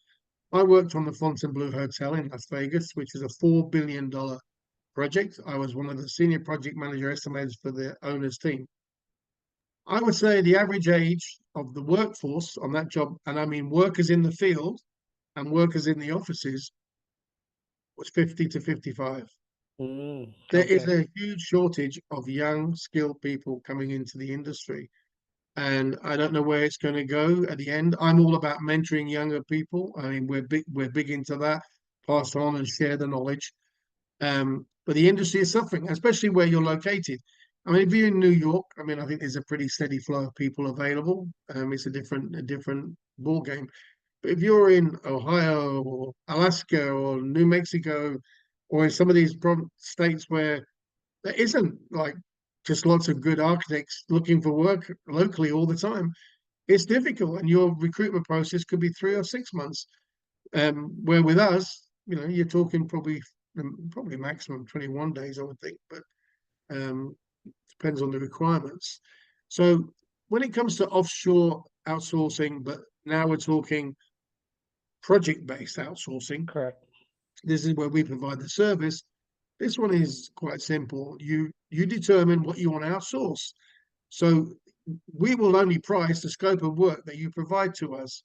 I worked on the Fontainebleau Hotel in Las Vegas, which is a $4 billion project. I was one of the senior project manager estimators for the owner's team. I would say the average age of the workforce on that job, and I mean workers in the field and workers in the offices, was 50 to 55. There is Okay. a huge shortage of young, skilled people coming into the industry. And I don't know where it's going to go at the end. I'm all about mentoring younger people. I mean, we're big into that. Pass on and share the knowledge. But the industry is suffering, especially where you're located. I mean, if you're in New York, I mean, I think there's a pretty steady flow of people available. It's a different ball game. But if you're in Ohio or Alaska or New Mexico, or in some of these states where there isn't like just lots of good architects looking for work locally all the time, it's difficult, and your recruitment process could be 3 or 6 months. Where with us, you're talking probably maximum 21 days, I would think, but um, depends on the requirements. So when it comes to offshore outsourcing, but now we're talking project-based outsourcing. Correct. This is where we provide the service. This one is quite simple. You determine what you want to outsource. So we will only price the scope of work that you provide to us.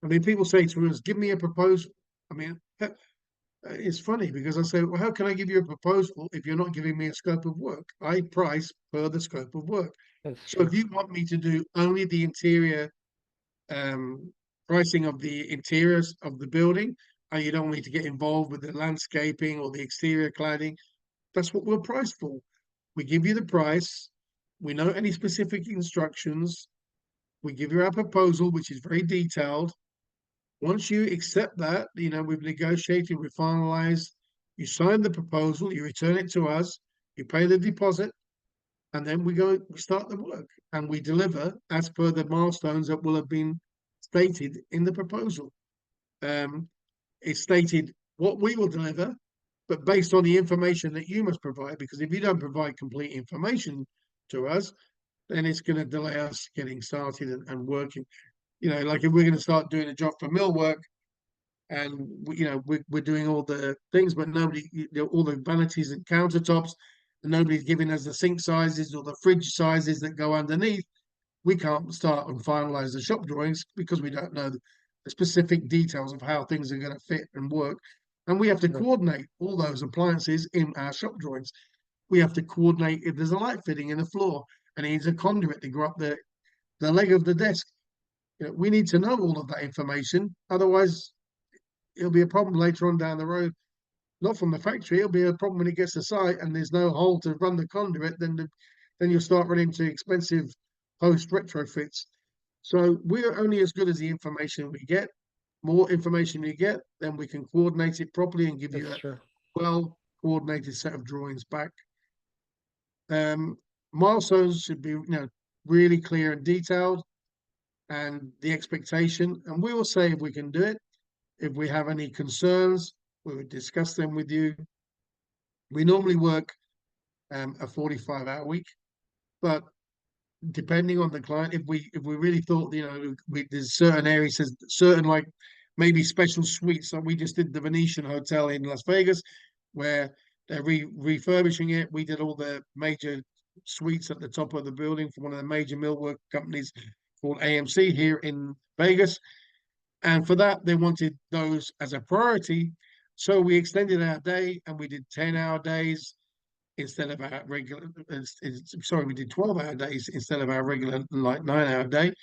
I mean, people say to us, "Give me a proposal." I mean, it's funny because I say, "Well, how can I give you a proposal if you're not giving me a scope of work?" I price per the scope of work. That's So true. if you want me to do only the interior um, pricing of the interiors of the building, and you don't want me to get involved with the landscaping or the exterior cladding, that's what we're priced for. We give you the price. We know any specific instructions. We give you our proposal, which is very detailed. Once you accept that, we've negotiated, we finalized, you sign the proposal, you return it to us, you pay the deposit, and then we start the work and we deliver as per the milestones that will have been stated in the proposal. Um, it's stated what we will deliver, but based on the information that you must provide, because if you don't provide complete information to us, then it's going to delay us getting started and working. Like if we're going to start doing a job for millwork and we're doing all the things, but nobody, all the vanities and countertops, and nobody's giving us the sink sizes or the fridge sizes that go underneath. We can't start and finalize the shop drawings because we don't know the specific details of how things are going to fit and work. And we have to True. coordinate all those appliances in our shop drawings. We have to coordinate if there's a light fitting in the floor and it needs a conduit to go up the leg of the desk. We need to know all of that information. Otherwise, it'll be a problem later on down the road. Not from the factory, it'll be a problem when it gets to site and there's no hole to run the conduit. Then you'll start running into expensive post retrofits. So we're only as good as the information we get. More information you get, then we can coordinate it properly and give you That's a true. well coordinated set of drawings back. Um, Milestones should be, really clear and detailed, and the expectation. And we will say if we can do it. If we have any concerns, we would discuss them with you. We normally work a 45-hour week, but depending on the client, if we really thought, there's certain areas, there's certain like maybe special suites. So we just did the Venetian Hotel in Las Vegas, where they're refurbishing it. We did all the major suites at the top of the building for one of the major millwork companies called AMC here in Vegas. And for that, they wanted those as a priority. So we extended our day and we did 10-hour days instead of our regular, sorry, we did 12-hour days instead of our regular, like 9-hour day.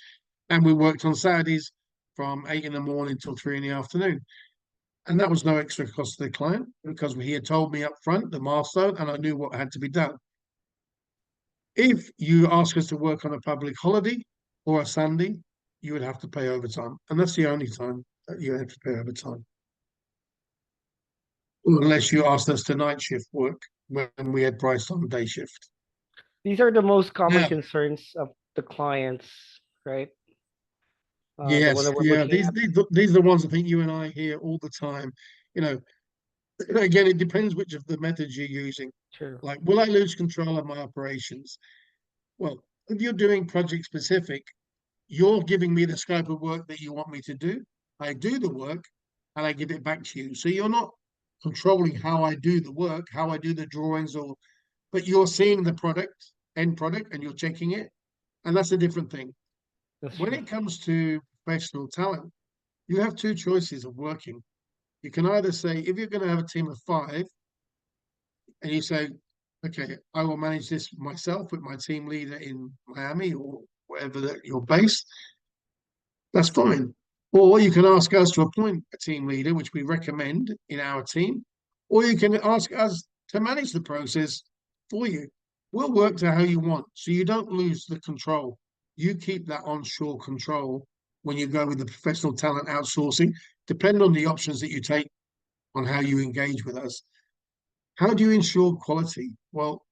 And we worked on Saturdays from 8 in the morning till 3 in the afternoon. And that was no extra cost to the client because he had told me up front the milestone and I knew what had to be done. If you ask us to work on a public holiday or a Sunday, you would have to pay overtime. And that's the only time that you have to pay overtime. Unless you asked us to night shift work when we had priced on day shift. These are the most common Now, concerns of the clients, right? The one yes, that we're yeah, looking these, at. these are the ones I think you and I hear all the time. You know, again, it depends which of the methods you're using. True. Like, will I lose control of my operations? Well, if you're doing project specific, you're giving me the scope of work that you want me to do. I do the work and I give it back to you. So you're not controlling how I do the work, how I do the drawings, but you're seeing the end product, and you're checking it. And that's a different thing. That's When true. it comes to professional talent, you have two choices of working. You can either say, if you're going to have a team of five, and you say, okay, I will manage this myself with my team leader in Miami or wherever that you're based, that's fine. Or you can ask us to appoint a team leader, which we recommend in our team, or you can ask us to manage the process for you. We'll work to how you want, so you don't lose the control. You keep that onshore control when you go with the professional talent outsourcing, depend on the options that you take on how you engage with us. How do you ensure quality? Well,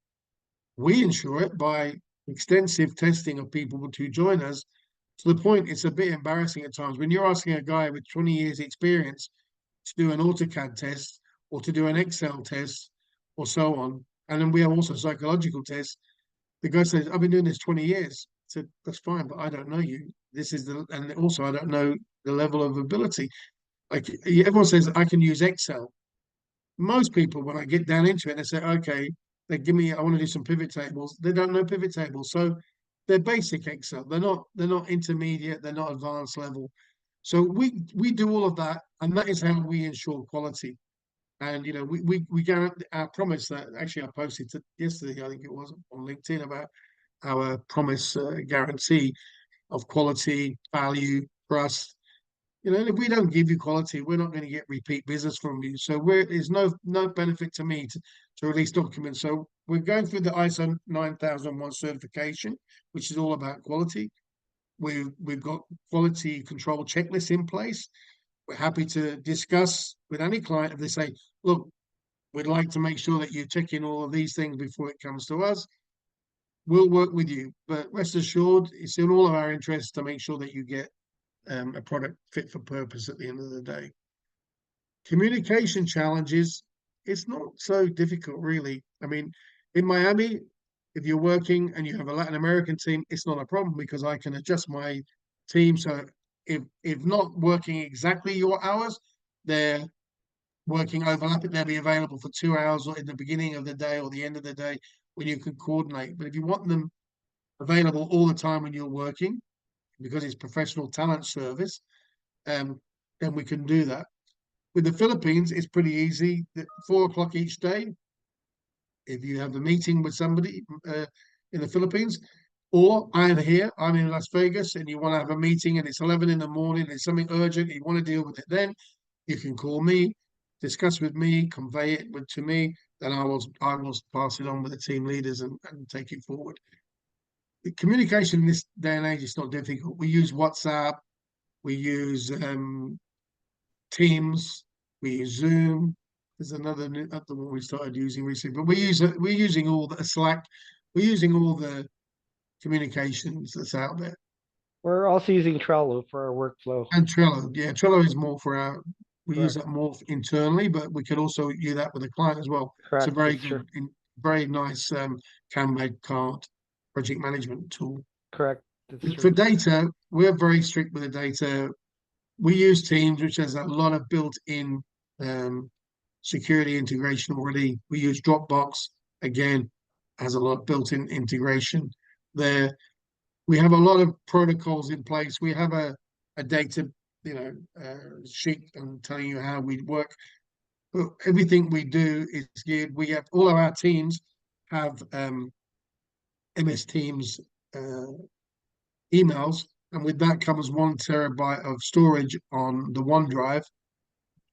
we ensure it by extensive testing of people to join us to the point it's a bit embarrassing at times when you're asking a guy with 20 years experience to do an AutoCAD test or to do an Excel test or so on. And then we have also psychological tests. The guy says, I've been doing this 20 years. I said, that's fine, but I don't know you. And also I don't know the level of ability. Like everyone says, I can use Excel. Most people, when I get down into it, they say, okay, they give me, I want to do some pivot tables. They don't know pivot tables, so they're basic Excel. They're not intermediate. They're not advanced level. So we do all of that, and that is how we ensure quality. And we guarantee our promise that actually I posted yesterday, I think it was on LinkedIn about our promise guarantee of quality, value, trust. If we don't give you quality, we're not going to get repeat business from you. So there's no benefit to me to release documents. So we're going through the ISO 9001 certification, which is all about quality. We've got quality control checklists in place. We're happy to discuss with any client if they say, look, we'd like to make sure that you're checking all of these things before it comes to us. We'll work with you, but rest assured, it's in all of our interests to make sure that you get a product fit for purpose at the end of the day. Communication challenges, it's not so difficult, really. I mean, in Miami, if you're working and you have a Latin American team, it's not a problem because I can adjust my team. So if not working exactly your hours, they're working overlapping, they'll be available for 2 hours or in the beginning of the day or the end of the day when you can coordinate. But if you want them available all the time when you're working, because it's professional talent service, um, then we can do that. With the Philippines, it's pretty easy. 4 o'clock each day, if you have a meeting with somebody in the Philippines, or I'm here, I'm in Las Vegas, and you want to have a meeting and it's 11 in the morning, it's something urgent, you want to deal with it then, you can call me, discuss with me, convey it to me, then I will pass it on with the team leaders and take it forward. The communication in this day and age is not difficult. We use WhatsApp, we use Teams, we use Zoom. There's another one we started using recently, but we're using all the Slack. We're using all the communications that's out there. We're also using Trello for our workflow. And Trello, yeah, Trello is more for our. We use Correct. that more internally, but we could also use that with a client as well. It's a Correct. very That's true. good, very nice Kanban card project management tool. Correct. That's For true. data, we're very strict with the data. We use Teams, which has a lot of built-in um, security integration already. We use Dropbox, again, has a lot of built-in integration there. We have a lot of protocols in place. We have a data, sheet and telling you how we work. But everything we do is geared. We have all of our teams have MS Teams uh, emails, and with that comes 1 terabyte of storage on the OneDrive.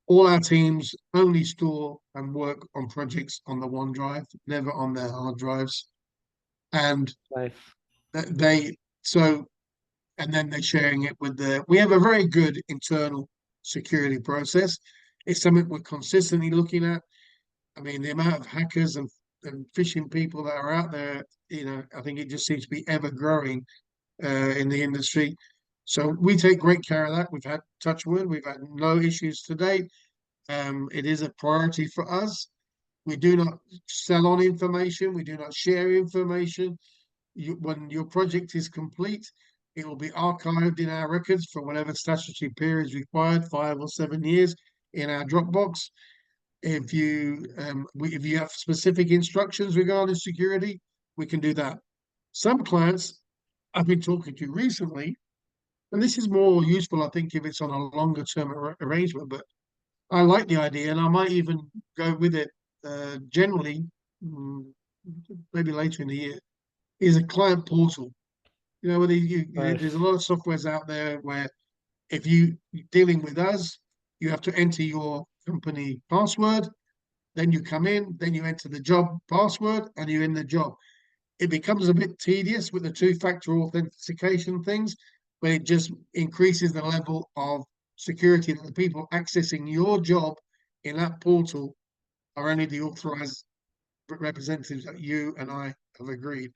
All our teams only store and work on projects on the OneDrive, never on their hard drives. And Nice. they so and then they're sharing it with we have a very good internal security process. It's something we're consistently looking at. I mean, the amount of hackers and phishing people that are out there, I think it just seems to be ever growing in the industry. So we take great care of that. We've had touch wood, we've had no issues to date. It is a priority for us. We do not sell on information. We do not share information. When your project is complete, it will be archived in our records for whatever statutory period is required, 5 or 7 years, in our Dropbox. If you have specific instructions regarding security, we can do that. Some clients I've been talking to recently, and this is more useful, I think, if it's on a longer term arrangement, but I like the idea, and I might even go with it. Generally, mm, maybe later in the year, is a client portal. Whether there's a Nice. lot of softwares out there where if you're dealing with us, you have to enter your company password, then you come in, then you enter the job password, and you're in the job. It becomes a bit tedious with the two-factor authentication things, but it just increases the level of security that the people accessing your job in that portal are only the authorized representatives that you and I have agreed.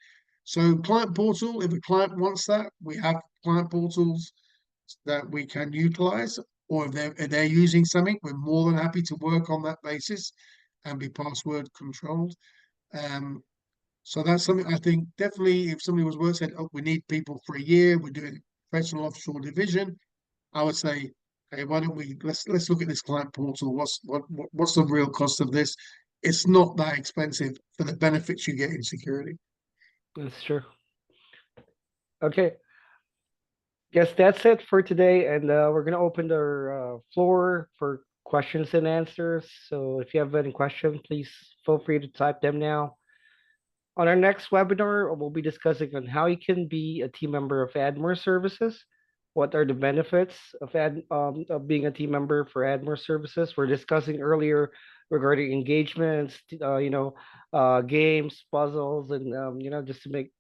So client portal, if a client wants that, we have client portals that we can utilize, or if they're using something, we're more than happy to work on that basis and be password controlled. Um, so that's something I think definitely if somebody said, oh, we need people for a year, we're doing professional offshore division, I would say Hey, why don't we let's look at this client portal. What's the real cost of this? It's not that expensive for the benefits you get in security. That's true. Okay, guess that's it for today, and we're gonna open the floor for questions and answers. So if you have any questions, please feel free to type them now. On our next webinar, we'll be discussing on how you can be a team member of AdMore Services. What are the benefits of being a team member for AdMore Services? We're discussing earlier regarding engagements, games, puzzles, and just to make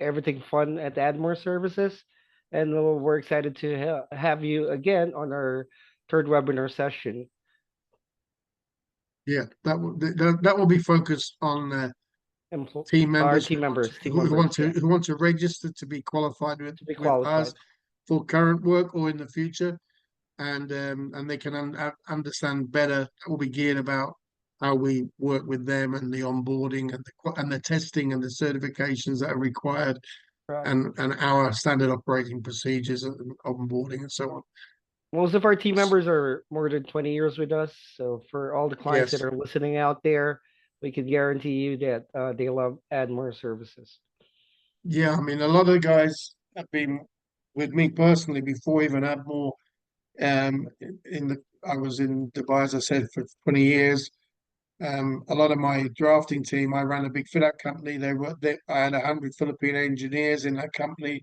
everything fun at AdMore Services. And we're excited to have you again on our third webinar session. Yeah, that will be focused on team Our members team members, team members, yeah, who want to register to be qualified to be with us qualified. for current work or in the future, and they can understand better. We'll be geared about how we work with them and the onboarding and the testing and the certifications that are required, Right. and our standard operating procedures and onboarding and so on. Most of our team members are more than 20 years with us. So for all the clients that Yes, are listening out there, we can guarantee you that they love add more services. yeah. I mean, a lot of the guys have been with me personally before even had more. I was in Dubai, as I said, for 20 years. A lot of my drafting team, I ran a big fit out company. I had 100 Philippine engineers in that company.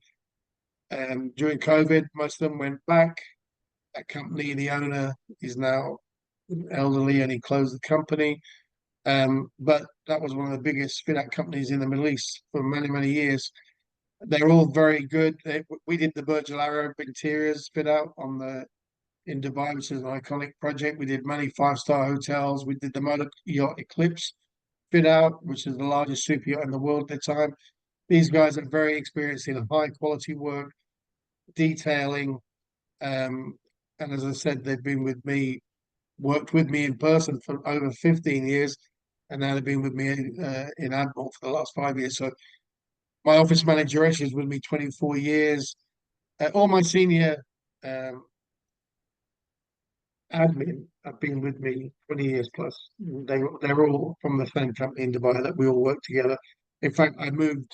During COVID, most of them went back. That company, the owner is now elderly and he closed the company. But that was one of the biggest fit out companies in the Middle East for many, many years. They're all very good. We did the Burj Al Arab interiors fit out in Dubai, which is an iconic project. We did many five-star hotels. We did the motor yacht Eclipse fit out, which is the largest super yacht in the world at the time. These guys are very experienced in high quality work, detailing, um, and as I said, they've been with me, worked with me in person for over 15 years, and now they've been with me in Admiral for the last 5 years. So my office manager is with me 24 years. All my senior um, admin have been with me 20 years plus. They're all from the same company in Dubai that we all work together. In fact, I moved,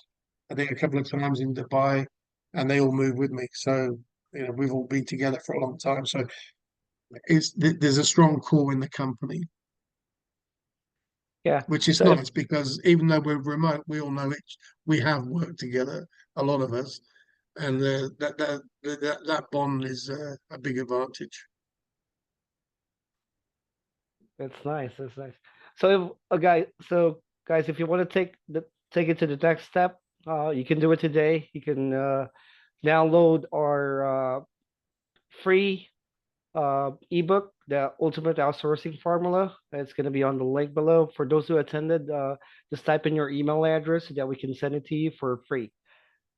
I think, a couple of times in Dubai, and they all moved with me. So we've all been together for a long time. So there's a strong core in the company, Yeah. which is So if nice because even though we're remote, we all know it. We have worked together, a lot of us, and that bond is a big advantage. that's nice, that's nice. So if a guy, so guys, if you want to take it to the next step, you can do it today. You can download our free ebook, The Ultimate Outsourcing Formula. It's going to be on the link below. For those who attended, just type in your email address so that we can send it to you for free,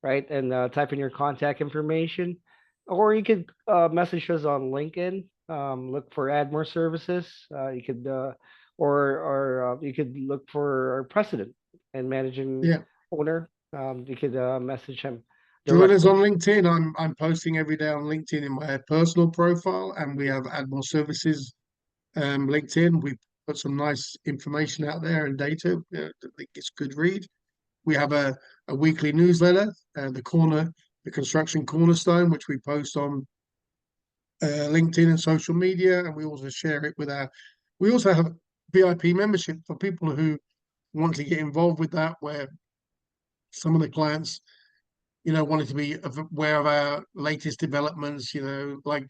right? And type in your contact information. Or you could message us on LinkedIn. Look for Add More Services. You could, or you could look for our president and managing Yeah. owner. You could message him Join us on directly. LinkedIn. I'm posting every day on LinkedIn in my personal profile, and we have Admiral Services LinkedIn. We put some nice information out there and data. I think it's good read. We have a weekly newsletter, the Construction Cornerstone, which we post on LinkedIn and social media, and we also share it with our. We also have VIP membership for people who want to get involved with that, where some of the clients wanted to be aware of our latest developments, like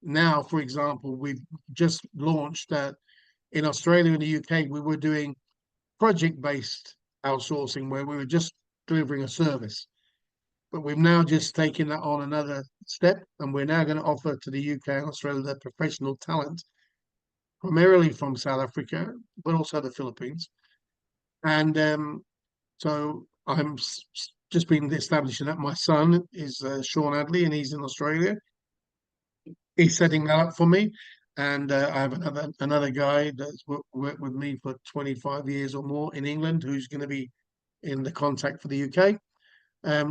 now, for example, we've just launched in Australia and the UK, we were doing project-based outsourcing where we were just delivering a service. But we've now just taken that on another step, and we're now going to offer to the UK and Australia the professional talent, primarily from South Africa, but also the Philippines. And so just been establishing that. My son is Sean Adley, and he's in Australia. He's setting that up for me, and I have another guy that's worked with me for 25 years or more in England, who's going to be in the contact for the UK.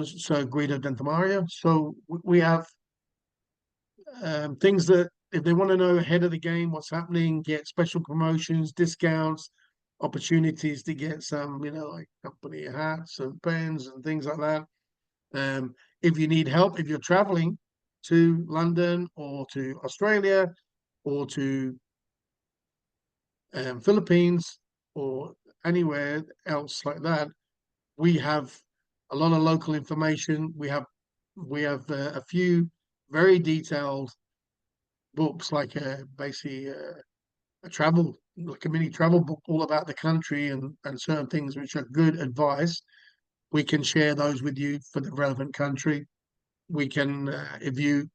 So Guido Dentamaria. So we have things that if they want to know ahead of the game what's happening, get special promotions, discounts, opportunities to get some, like company hats and pens and things like that. If you need help, if you're traveling to London or to Australia or to Philippines or anywhere else like that, we have a lot of local information. We have a few very detailed books, like basically a travel, like a mini travel book, all about the country and certain things which are good advice. We can share those with you for the relevant country. We can, if you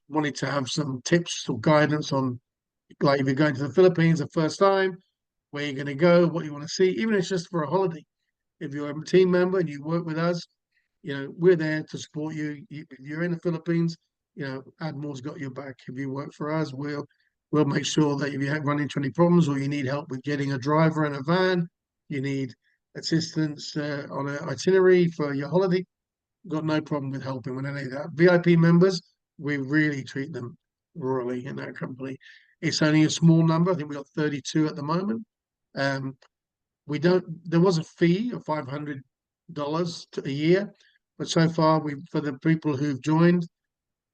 wanted to have some tips or guidance on, like if you're going to the Philippines the first time, where you're going to go, what you want to see, even if it's just for a holiday. If you're a team member and you work with us, we're there to support you. If you're in the Philippines, Admiral's got your back. If you work for us, we'll make sure that if you run into any problems or you need help with getting a driver and a van, you need assistance on an itinerary for your holiday, got no problem with helping with any of that. VIP members, we really treat them royally in our company. It's only a small number. I think we got 32 at the moment. Um, we don't. There was a fee of $500 a year, but so far we for the people who've joined,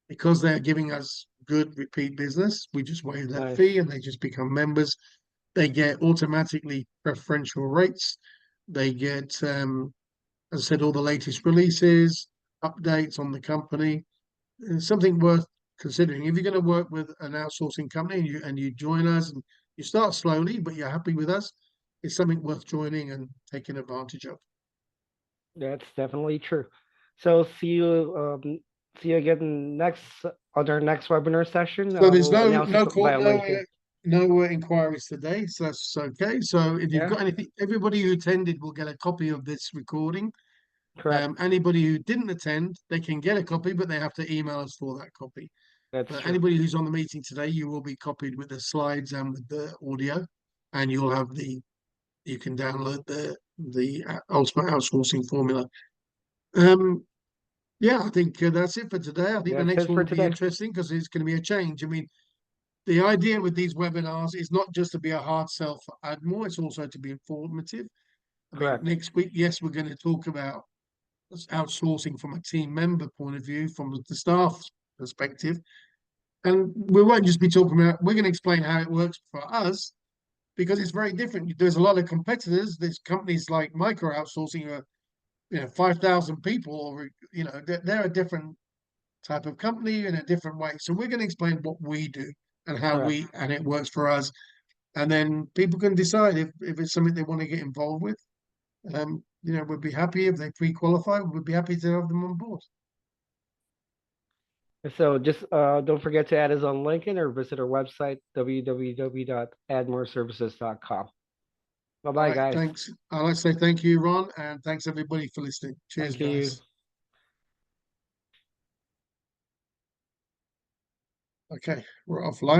because they're giving us good repeat business, we just waive that fee Nice. and they just become members. They get automatically preferential rates. They get, as I said, all the latest releases, updates on the company. It's something worth considering. If you're going to work with an outsourcing company and you join us and you start slowly, but you're happy with us, it's something worth joining and taking advantage of. That's definitely true. So see you again next on our next webinar session. So there's We'll no announce it via LinkedIn. no inquiries today, so that's okay. So if you've Yeah, got anything, everybody who attended will get a copy of this recording. correct. Anybody who didn't attend, they can get a copy, but they have to email us for that copy. That's But true. anybody who's on the meeting today, you will be copied with the slides and with the audio, and you can download the ultimate outsourcing formula. Um, yeah, I think that's it for today. I think the That's next it one for will be today. interesting because it's going to be a change. I mean, the idea with these webinars is not just to be a hard sell for Admiral, it's also to be informative. I mean, Correct. next week, yes, we're going to talk about outsourcing from a team member point of view, from the staff perspective. And we won't just be talking about, we're going to explain how it works for us because it's very different. There's a lot of competitors. There's companies like micro outsourcing, 5,000 people, or, they're a different type of company in a different way. So we're going to explain what we do and Correct. and it works for us. And then people can decide if it's something they want to get involved with. We'd be happy if they pre-qualify. We'd be happy to have them on board. So just don't forget to add us on LinkedIn or visit our website www.admoreservices.com. Bye All bye, right, guys. thanks. I'd like to say thank you, Ron, and thanks everybody for listening. Cheers, Thank you. guys. Okay, we're offline.